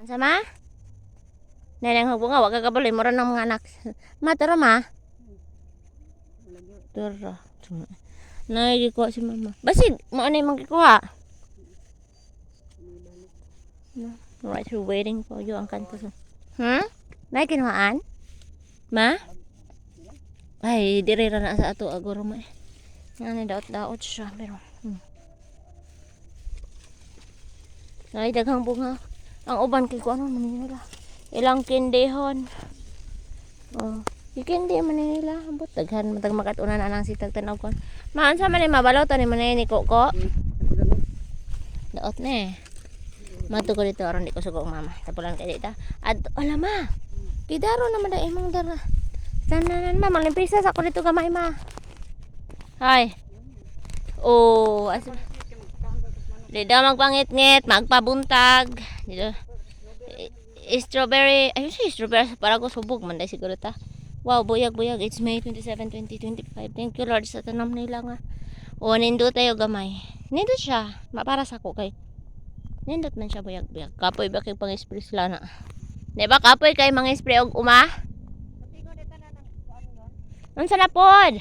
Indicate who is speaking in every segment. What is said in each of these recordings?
Speaker 1: Sama? Neneng bunga wag kagabaloy mura ng mga anak. Matara ma. Tara. Nay ko si mama. Basid mo ani magkuha. No. Right, we're waiting for you ang kanto. Nay kinuhaan? Ma? Ay, dire ra na sa ato aguro mo. Ngani daot-daot siya pero. Nay daghang bunga. Ang uban kay ko ano man nila. Ilang kindehon. Oh, ikindi man nila. Ambot daghan matag makatunan anang sitag tanaw kon. Maan sa man ni mabalaw ni man ni koko. Daot ne. Mato ko dito aron di ko sugo mama. Tapulan kay dita. Ad alama. Kidaro naman da imong dara. Tanan ma malimpisa sa ko dito gamay ma. Hay. Oh, as di daw magpangit-ngit, magpabuntag. Dito. Strawberry, ayun si strawberry para ko subog man dai siguro ta. Wow, buyag-buyag. It's May 27, 2025. Thank you Lord sa tanam nila nga. O nindot tayo gamay. Nindot siya. Para sa ko kay. Nindot man siya buyag-buyag. Kapoy ba kay pang-spray sila na. Di ba kapoy kay mga spray og uma? Unsa na pod?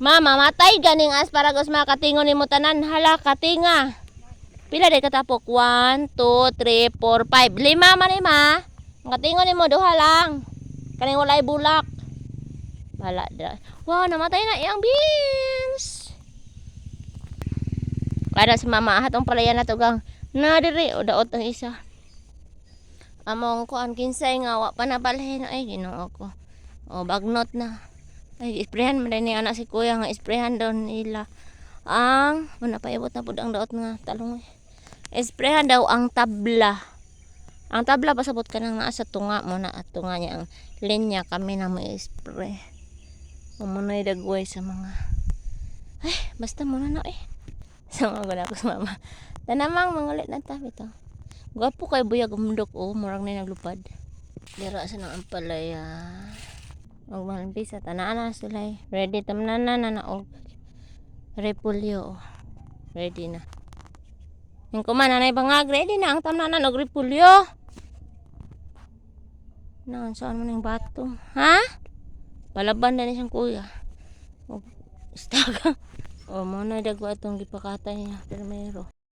Speaker 1: Mama, matay ganing asparagus makatingon nimo tanan. Hala, katinga. Pila day katapok? 1, 2, 3, 4, 5. 5 man ni ma. Katingon nimo duha lang. Kaning walay bulak. Wala da. Wow, namatay na iyang beans. Kada si mama atong palayan na to gang. Na diri o daot ang isa. Among ko ang kinsay nga wa pa nabalhin ay Ginoo ko. O bagnot na. Ay isprehan man ni anak si kuya nga isprehan daw nila ang napaibot na pud ang daot nga talong. Isprehan daw ang tabla. Ang tabla pasabot ka nang naa sa tunga mo na at tunga niya ang linya kami na may spray. Mamunay dagway sa mga ay basta muna na sa mga ko sa mama. Tanamang mangulit na tabi to. Gwapo kay buyag umdok murang na naglupad. Dira sa nang ampalaya. Og malbisa tanana sila. Ready tamnana na og repolyo. Ready na. Yung kumanan ay bangag ready na ang tamnana og repolyo. Naan saan mo ning bato? Ha? Palaban na siyang kuya. O istaga. O mo na dagwa itong gipakatay niya. Primero.